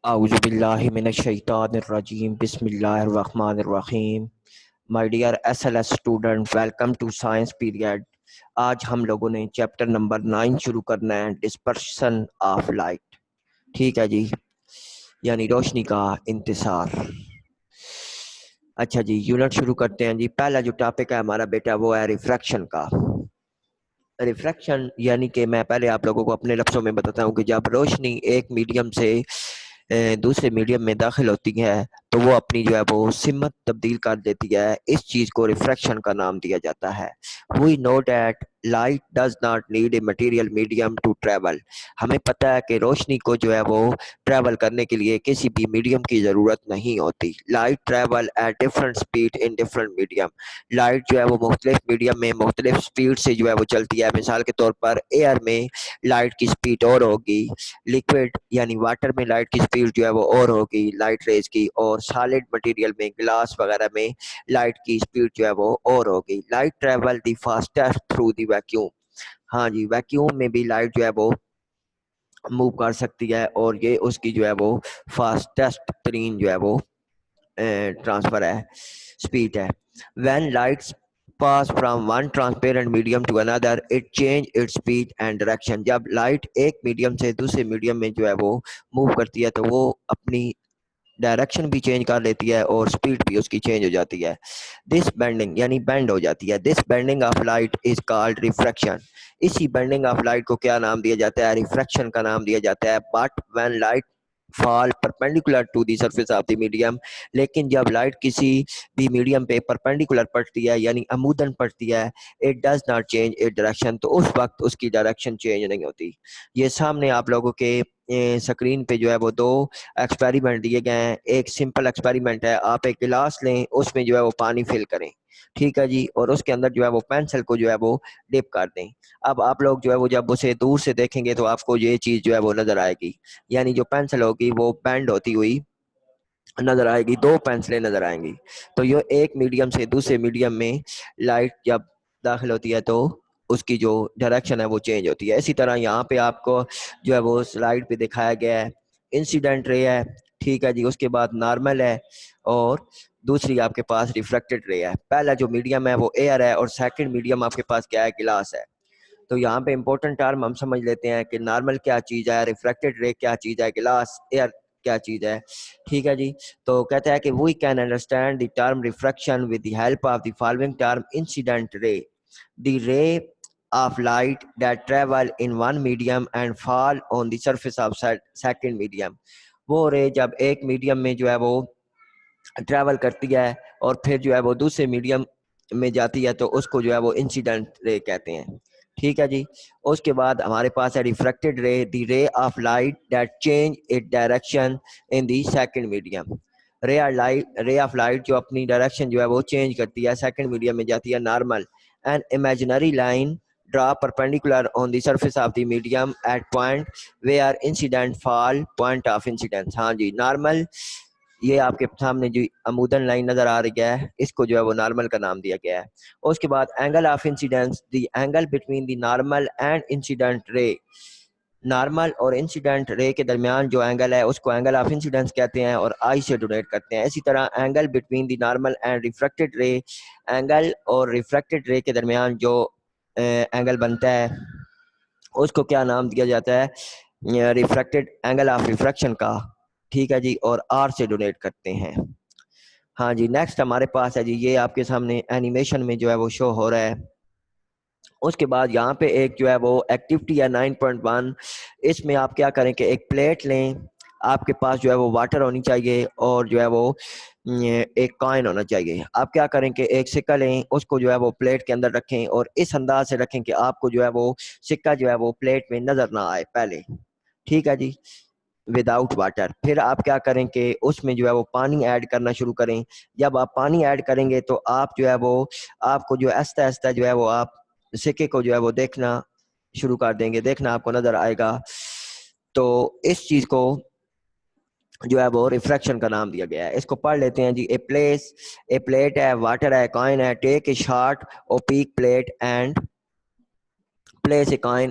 اعوذ باللہ من الشیطان الرجیم بسم اللہ الرحمن الرحیم. My dear S L S student, welcome to science period. آج ہم لوگوں نے چیپٹر نمبر 9 شروع کرنا ہے، ڈسپرشن آف لائٹ. ٹھیک ہے جی، یعنی روشنی کا انتشار. اچھا جی، یونٹ شروع کرتے ہیں جی. پہلا جو ٹاپک ہے ہمارا بیٹا وہ ہے ریفریکشن کا. ریفریکشن یعنی کہ میں پہلے آپ لوگوں کو اپنے لفظوں میں بتاتا ہوں کہ جب روشنی ایک میڈیم سے دوسرے میڈیم میں داخل ہوتی ہے تو وہ اپنی جو ہے وہ سمت تبدیل کر دیتی ہے. اس چیز کو ریفریکشن کا نام دیا جاتا ہے. We know that light does not need a material medium to travel. ہمیں پتہ ہے کہ روشنی کو جو ہے وہ ٹریول کرنے کے لیے کسی بھی میڈیم کی ضرورت نہیں ہوتی. Light travel at different speed in different medium. Light جو ہے وہ مختلف میڈیم میں مختلف اسپیڈ سے جو ہے وہ چلتی ہے. مثال کے طور پر ایئر میں لائٹ کی اسپیڈ اور ہوگی، لکوڈ یعنی واٹر میں لائٹ کی اسپیڈ جو ہے وہ اور ہوگی لائٹ ریز کی، اور سالڈ مٹیریل میں گلاس وغیرہ میں لائٹ کی اسپیڈ جو ہے وہ اور ہوگی. Light travel the fastest through the vacuum. ہاں جی، ویکیوم میں بھی لائٹ جو ہے وہ موو کر سکتی ہے، اور یہ اس کی جو ہے وہ فاسٹسٹ ترین جو ہے وہ ٹرانسفر ہے، اسپیڈ ہے. When lights pass from one transparent medium to another it change its speed and direction. جب لائٹ ایک میڈیم سے دوسرے میڈیم میں جو ہے وہ موو کرتی ہے تو وہ اپنی ڈائریکشن بھی چینج کر لیتی ہے اور سپیڈ بھی اس کی چینج ہو جاتی ہے. دس بینڈنگ یعنی بینڈ ہو جاتی ہے. This bending of light is called refraction. اسی بینڈنگ آف لائٹ کو کیا نام دیا جاتا ہے؟ ریفریکشن کا نام دیا جاتا ہے. But when light fall perpendicular to the surface of the medium, لیکن جب لائٹ کسی بھی میڈیم پہ پرپینڈیکولر پڑتی ہے یعنی عموداً پڑتی ہے، it does not change it direction, تو اس وقت اس کی ڈائریکشن چینج نہیں ہوتی. یہ سامنے آپ لوگوں کے سکرین پہ جو ہے وہ دو ایکسپیریمنٹ دیے گئے ہیں. ایک سمپل ایکسپیریمنٹ ہے، آپ ایک گلاس لیں، اس میں جو ہے وہ پانی فل کریں، ٹھیک ہے جی، اور اس کے اندر جو ہے وہ پینسل کو جو ہے وہ ڈپ کر دیں. اب آپ لوگ جو ہے وہ جب اسے دور سے دیکھیں گے تو آپ کو یہ چیز جو ہے وہ نظر آئے گی، یعنی جو پینسل ہوگی وہ بینڈ ہوتی ہوئی نظر آئے گی، دو پینسلیں نظر آئیں گی. تو یہ ایک میڈیم سے دوسرے میڈیم میں لائٹ جب داخل ہوتی ہے تو اس کی جو ڈائریکشن ہے وہ چینج ہوتی ہے. اسی طرح یہاں پہ آپ کو جو ہے وہ سلائڈ پہ دکھایا گیا ہے انسیڈنٹ رے ہے، ٹھیک ہے جی، اس کے بعد نارمل ہے، اور دوسری آپ کے پاس ریفلیکٹڈ رے ہے. پہلا جو میڈیم ہے وہ ایئر ہے، اور سیکنڈ میڈیم آپ کے پاس کیا ہے؟ گلاس ہے. تو یہاں پہ امپورٹنٹ ٹرم ہم سمجھ لیتے ہیں کہ نارمل کیا چیز ہے، ریفلیکٹڈ رے کیا چیز ہے، گلاس ایئر کیا چیز ہے، ٹھیک ہے جی. تو کہتا ہے کہ we can understand the term refraction with the help of the following term incident ray. The رے of light that travel in one medium and fall on the surface of second medium. وہ رے جب ایک medium میں جو ہے وہ travel کرتی ہے اور پھر جو ہے وہ دوسرے میڈیم میں جاتی ہے تو اس کو جو ہے وہ انسیڈنٹ رے کہتے ہیں، ٹھیک ہے جی. اس کے بعد ہمارے پاس ہے ریفریکٹڈ رے، دی رے of light that change it direction in the second medium. رے آف لائٹ جو اپنی ڈائریکشن جو ہے وہ چینج کرتی ہے، سیکنڈ میڈیم میں جاتی ہے. Normal an imaginary line draw perpendicular on the surface of the medium at point where incident fall point of incidence. ہاں جی، نارمل یہ آپ کے سامنے جو عموداً لائن نظر آ رہی ہے اس کو جو ہے وہ نارمل کا نام دیا گیا ہے. اس کے بعد angle of incidence, the angle between the normal and incident رے. نارمل اور انسیڈنٹ رے کے درمیان جو اینگل ہے اس کو اینگل آف انسیڈنس کہتے ہیں اور آئی سے ڈونیٹ کرتے ہیں. اسی طرح angle between the normal and refracted رے، اینگل اور ریفریکٹڈ رے کے درمیان جو اینگل بنتا ہے اس کو کیا نام دیا جاتا ہے؟ ریفریکٹڈ اینگل آف ریفریکشن کا، ٹھیک ہے جی، اور آر سے ڈونیٹ کرتے ہیں. ہاں جی، نیکسٹ ہمارے پاس ہے جی، یہ آپ کے سامنے اینیمیشن میں جو ہے وہ شو ہو رہا ہے. اس کے بعد یہاں پہ ایک جو ہے وہ ایکٹیویٹی ہے 9.1. اس میں آپ کیا کریں کہ ایک پلیٹ لیں، آپ کے پاس جو ہے وہ واٹر ہونی چاہیے اور جو ہے وہ ایک کائن ہونا چاہیے. آپ کیا کریں کہ ایک سکہ لیں، اس کو جو ہے وہ پلیٹ کے اندر رکھیں اور اس انداز سے رکھیں کہ آپ کو جو ہے وہ سکہ جو ہے وہ پلیٹ میں نظر نہ آئے پہلے، ٹھیک ہے جی، وداؤٹ واٹر. پھر آپ کیا کریں کہ اس میں جو ہے وہ پانی ایڈ کرنا شروع کریں. جب آپ پانی ایڈ کریں گے تو آپ جو ہے وہ آپ کو جو آہستہ آہستہ جو ہے وہ آپ سکے کو جو ہے وہ دیکھنا شروع کر دیں گے، دیکھنا آپ کو نظر آئے گا. تو اس چیز کو جو ہے وہ ریفریکشن کا نام دیا گیا ہے. اس کو پڑھ لیتے ہیں جی. اے پلیٹ ہے، واٹر ہے، کائن ہے. Take a short opaque plate and place a coin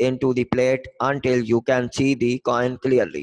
into the plate until you can see the coin clearly।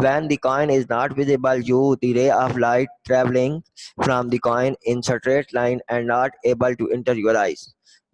When the coin is not visible, you the ray of light traveling from the coin in straight line and not able to enter your eyes।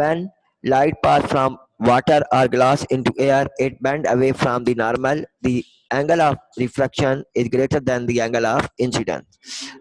when light pass from water or glass into air, it bend away from the normal. The angle of refraction is greater than the angle of incidence।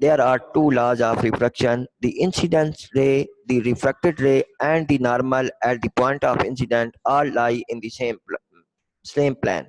there are two laws of refraction, the incidence ray, the refracted ray and the normal at the point of incident all lie in the same plane।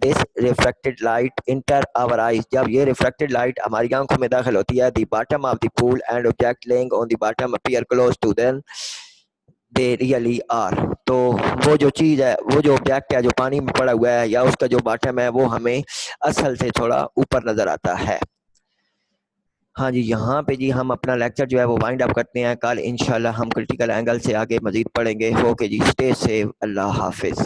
This reflected light enter our eyes. جب یہ reflected light ہماری آنکھوں میں داخل ہوتی ہے, the bottom of the pool and object laying on the bottom appear close to them they really are. تو وہ جو چیز ہے, وہ جو آبجیکٹ ہے جو پانی میں پڑا ہوا ہے یا اس کا جو باٹم ہے وہ ہمیں اصل سے تھوڑا اوپر نظر آتا ہے. ہاں جی, یہاں پہ جی ہم اپنا لیکچر جو ہے وہ وائنڈ اپ کرتے ہیں. کل انشاءاللہ ہم کرٹیکل اینگل سے آگے مزید پڑھیں گے. اوکے جی, اسٹے سیف, اللہ حافظ.